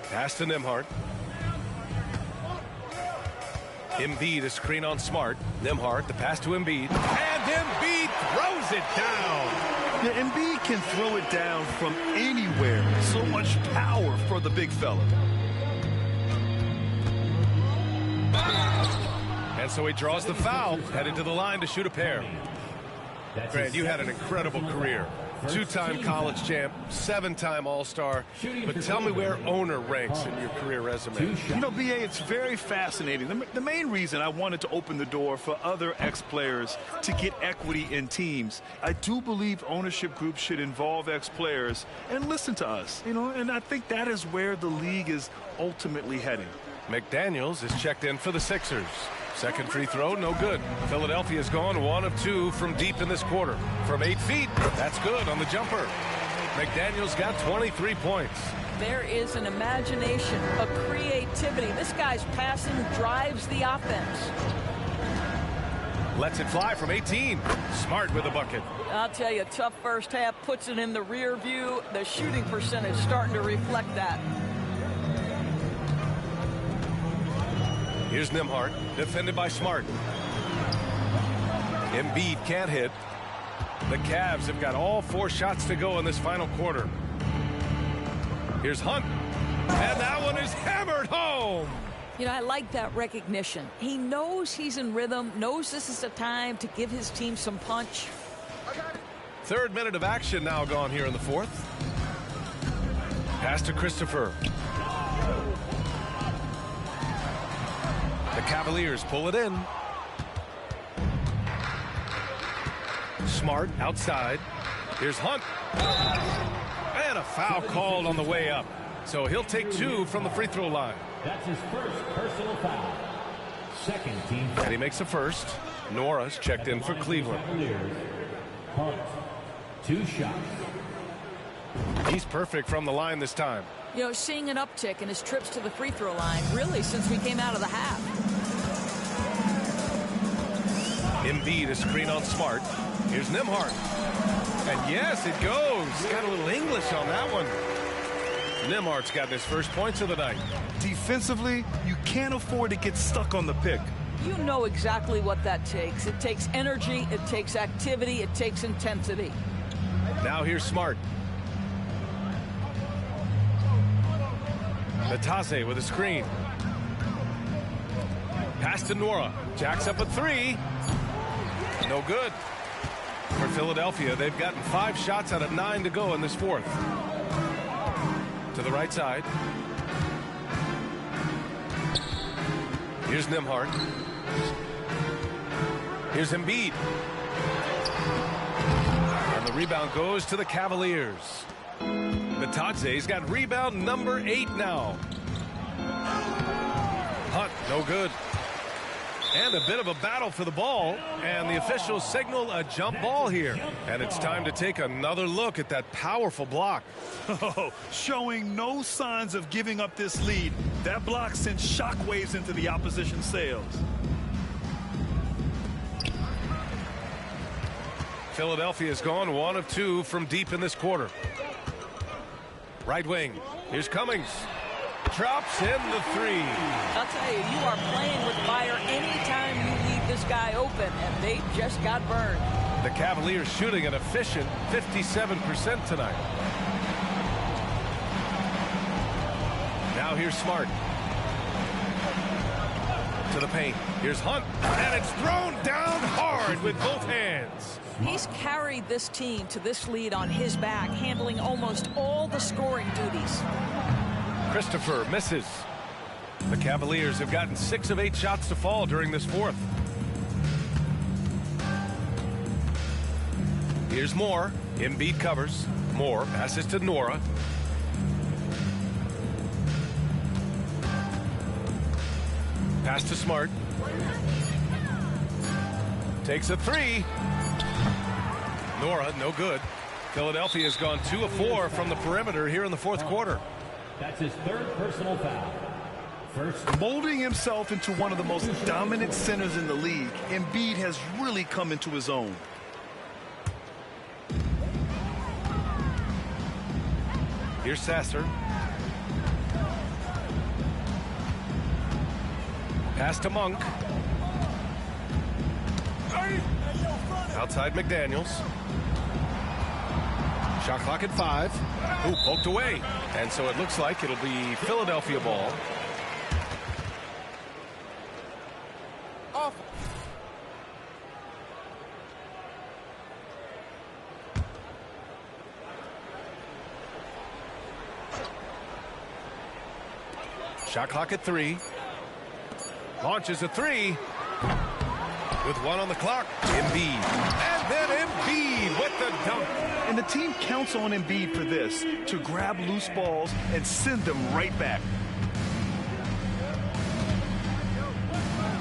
Pass to Nembhard. Embiid, a screen on Smart. Nembhard, the pass to Embiid. And Embiid throws it down. Yeah, Embiid can throw it down from anywhere. So much power for the big fella. And so he draws the foul, headed to the line to shoot a pair. Grant, you had an incredible career. 2-time college champ, 7-time All-Star. But tell me where owner ranks in your career resume. You know, B.A., it's very fascinating. The main reason I wanted to open the door for other ex-players to get equity in teams, I do believe ownership groups should involve ex-players and listen to us. You know, and I think that is where the league is ultimately heading. McDaniels is checked in for the Sixers. Second free throw, no good. Philadelphia's gone 1 of 2 from deep in this quarter. From 8 feet, that's good on the jumper. McDaniels got 23 points. There is an imagination, a creativity. This guy's passing drives the offense. Lets it fly from 18. Smart with a bucket. I'll tell you, tough first half, puts it in the rear view. The shooting percentage starting to reflect that. Here's Nembhard, defended by Smart. Embiid can't hit. The Cavs have got all 4 shots to go in this final quarter. Here's Hunt. And that one is hammered home. You know, I like that recognition. He knows he's in rhythm, knows this is the time to give his team some punch. Third minute of action now gone here in the fourth. Pass to Christopher. The Cavaliers pull it in. Smart outside. Here's Hunt. And a foul called on the way up. So he'll take 2 from the free throw line. That's his first personal foul. Second team foul. And he makes a first. Nora's checked in for Cleveland. Hunt, 2 shots. He's perfect from the line this time. You know, seeing an uptick in his trips to the free throw line, really, since we came out of the half. Embiid, a screen on Smart. Here's Nembhard. And yes, it goes. Got a little English on that one. Nembhard's got his first points of the night. Defensively, you can't afford to get stuck on the pick. You know exactly what that takes. It takes energy, it takes activity, it takes intensity. Now here's Smart. Natase with a screen. Pass to Nora. Jacks up a 3. No good. For Philadelphia, they've gotten 5 shots out of 9 to go in this fourth. To the right side. Here's Nembhard. Here's Embiid. And the rebound goes to the Cavaliers. Natadze's got rebound number 8 now. Hunt, no good. And a bit of a battle for the ball, and the officials signal a jump ball here. And it's time to take another look at that powerful block. Oh, showing no signs of giving up this lead. That block sent shockwaves into the opposition sails. Philadelphia's gone 1 of 2 from deep in this quarter. Right wing. Here's Cummings. Drops in the 3. I'll tell you, you are playing with fire anytime you leave this guy open, and they just got burned. The Cavaliers shooting an efficient 57% tonight. Now here's Smart. To the paint. Here's Hunt. And it's thrown down hard with both hands. He's carried this team to this lead on his back, handling almost all the scoring duties. Christopher misses. The Cavaliers have gotten 6 of 8 shots to fall during this fourth. Here's Moore. Embiid covers. Moore passes to Nora. Pass to Smart. Takes a 3. Nora, no good. Philadelphia has gone 2 of 4 from the perimeter here in the fourth quarter. That's his third personal foul. First. Molding himself into one of the most dominant centers in the league, Embiid has really come into his own. Here's Sasser. Pass to Monk. Outside McDaniels. Shot clock at 5. Ooh, poked away. And so it looks like it'll be Philadelphia ball. Off. Shot clock at 3. Launches a 3. With 1 on the clock. Embiid. And then Embiid with the dunk. And the team counts on Embiid for this, to grab loose balls and send them right back.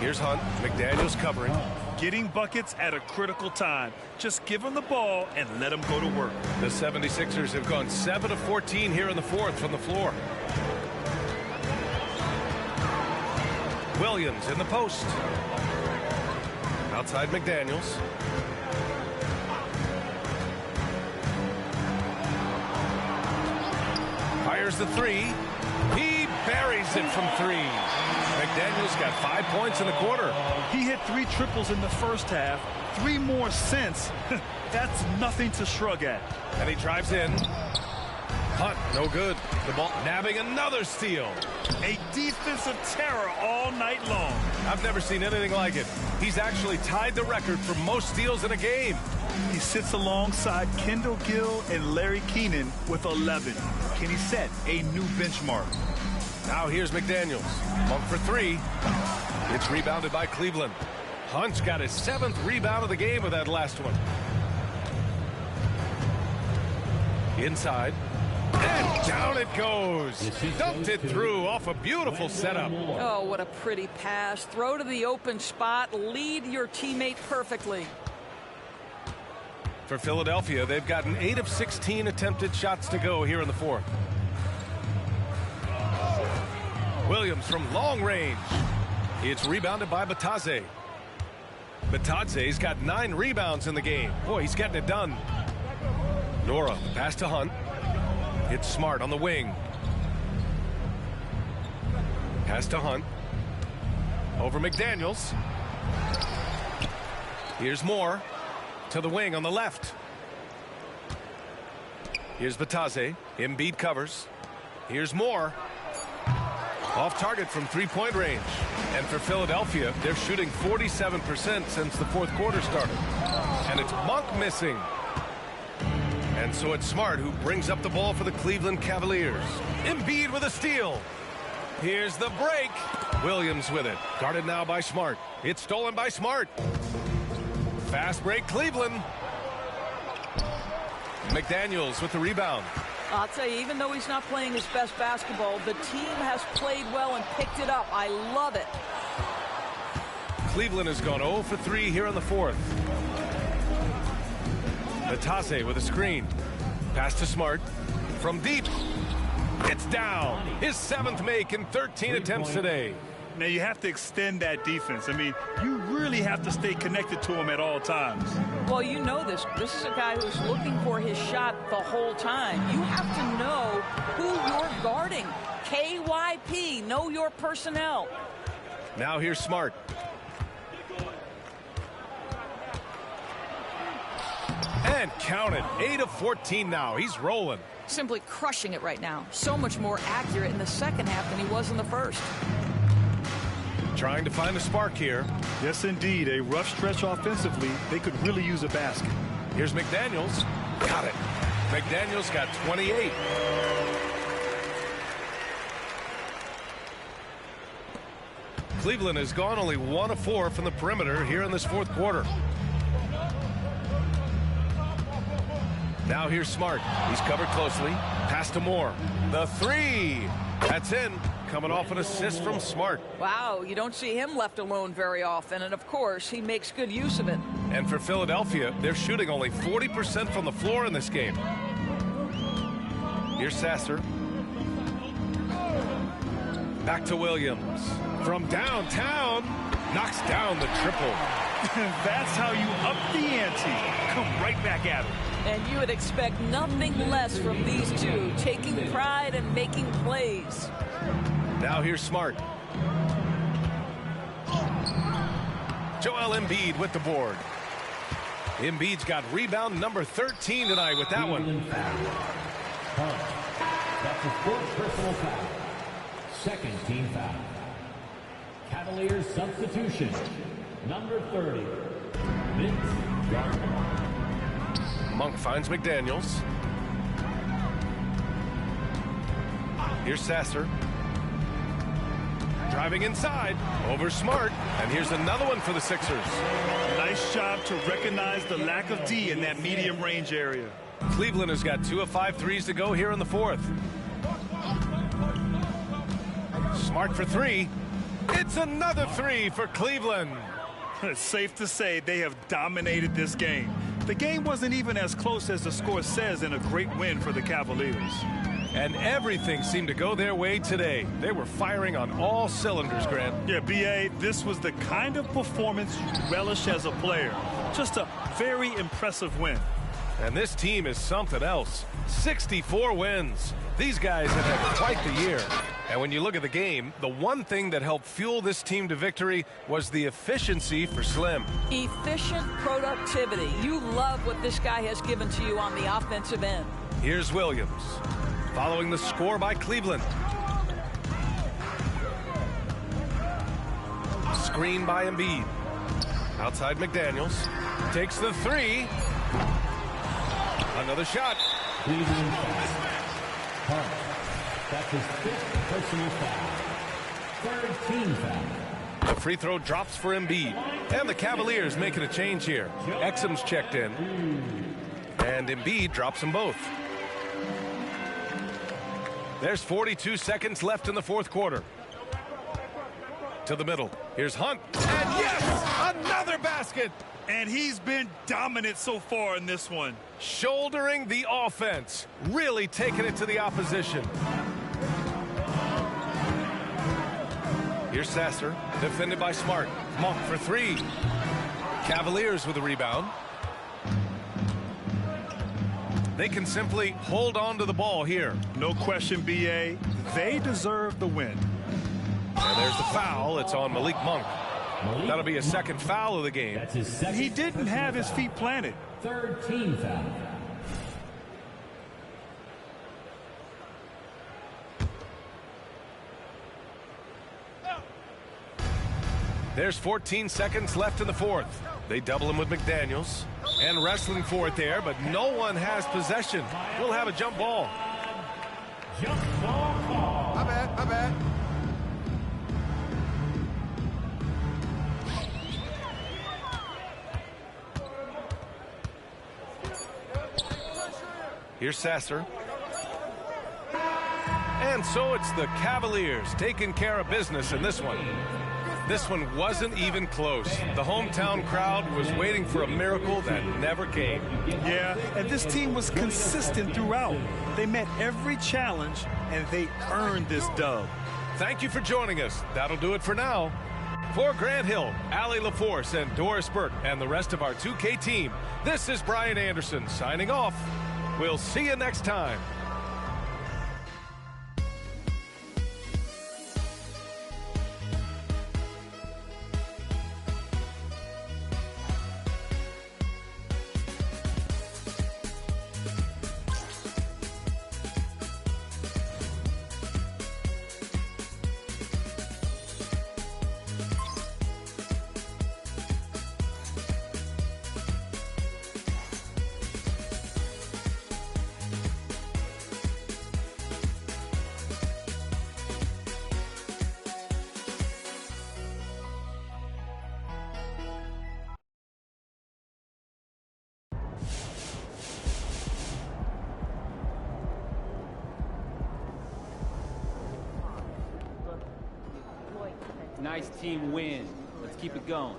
Here's Hunt. McDaniels covering. Getting buckets at a critical time. Just give him the ball and let him go to work. The 76ers have gone 7 of 14 here in the fourth from the floor. Williams in the post. Outside McDaniels. Fires the 3. He buries it from 3. McDaniels got 5 points in the quarter. He hit 3 triples in the first half, 3 more since. That's nothing to shrug at. And he drives in. Hunt, no good. The ball nabbing another steal. A defensive terror all night long. I've never seen anything like it. He's actually tied the record for most steals in a game. He sits alongside Kendall Gill and Larry Keenan with 11. Can he set a new benchmark? Now here's McDaniels. Monk for three. It's rebounded by Cleveland. Hunt's got his 7th rebound of the game with that last one. Inside. And down it goes. Dumped it through off a beautiful setup. Oh, what a pretty pass. Throw to the open spot. Lead your teammate perfectly. For Philadelphia, they've gotten 8 of 16 attempted shots to go here in the 4th. Williams from long range. It's rebounded by Batadze. Batadze's got 9 rebounds in the game. Boy, he's getting it done. Nora, pass to Hunt. It's Smart on the wing. Pass to Hunt. Over McDaniels. Here's Moore. To the wing on the left. Here's Batadze. Embiid covers. Here's Moore. Off target from three-point range. And for Philadelphia, they're shooting 47% since the 4th quarter started. And it's Monk missing. And so it's Smart who brings up the ball for the Cleveland Cavaliers. Embiid with a steal. Here's the break. Williams with it. Guarded now by Smart. It's stolen by Smart. Fast break, Cleveland. McDaniels with the rebound. I'll tell you, even though he's not playing his best basketball, the team has played well and picked it up. I love it. Cleveland has gone 0 for 3 here in the 4th. Batadze with a screen. Pass to Smart. From deep. It's down. His 7th make in 13 attempts today. Now you have to extend that defense. I mean, you really have to stay connected to him at all times. Well, you know this. This is a guy who's looking for his shot the whole time. You have to know who you're guarding. KYP, know your personnel. Now here's Smart. And count it. 8 of 14 now. He's rolling. Simply crushing it right now. So much more accurate in the second half than he was in the first. Trying to find a spark here. Yes, indeed. A rough stretch offensively. They could really use a basket. Here's McDaniels. Got it. McDaniels got 28. Cleveland has gone only 1 of 4 from the perimeter here in this 4th quarter. Now here's Smart. He's covered closely. Pass to Moore. The 3. That's in. Coming off an assist from Smart. Wow, you don't see him left alone very often, and of course, he makes good use of it. And for Philadelphia, they're shooting only 40% from the floor in this game. Here's Sasser. Back to Williams. From downtown, knocks down the triple. That's how you up the ante. Come right back at him. And you would expect nothing less from these two, taking pride and making plays. Now here's Smart. Joel Embiid with the board. Embiid's got rebound number 13 tonight with that one. That's his 4th personal foul. 2nd team foul. Cavaliers substitution. Number 30. Vince Gardner. Monk finds McDaniels. Here's Sasser. Driving inside. Over Smart. And here's another one for the Sixers. Nice job to recognize the lack of D in that medium range area. Cleveland has got 2 of 5 threes to go here in the 4th. Smart for 3. It's another 3 for Cleveland. It's safe to say they have dominated this game. The game wasn't even as close as the score says in a great win for the Cavaliers. And everything seemed to go their way today. They were firing on all cylinders, Grant. Yeah, B.A., this was the kind of performance you relish as a player. Just a very impressive win. And this team is something else. 64 wins. These guys have had quite the year. And when you look at the game, the one thing that helped fuel this team to victory was the efficiency for Slim. Efficient productivity. You love what this guy has given to you on the offensive end. Here's Williams. following the score by Cleveland. Screen by Embiid. Outside McDaniels. Takes the three. Another shot. Cleveland foul. That's his 5th personal foul. 3rd team foul. The free throw drops for Embiid. And the Cavaliers making a change here. Exum's checked in. And Embiid drops them both. There's 42 seconds left in the fourth quarter. To the middle. Here's Hunt. And yes! Another basket! And he's been dominant so far in this one. Shouldering the offense. Really taking it to the opposition. Here's Sasser. Defended by Smart. Monk for three. Cavaliers with a rebound. They can simply hold on to the ball here. No question, B.A. They deserve the win. And there's the foul. It's on Malik Monk. That'll be a second foul of the game. That's his second. He didn't have his feet planted. 3rd team foul. There's 14 seconds left in the fourth. They double him with McDaniels. And wrestling for it there, but no one has possession. We'll have a jump ball. Jump ball call. My bad. Here's Sasser. And so it's the Cavaliers taking care of business in this one. This one wasn't even close. The hometown crowd was waiting for a miracle that never came. Yeah, and this team was consistent throughout. They met every challenge, and they earned this dub. Thank you for joining us. That'll do it for now. For Grant Hill, Allie LaForce, and Doris Burke, and the rest of our 2K team, this is Brian Anderson signing off. We'll see you next time. Nice team win. Let's keep it going.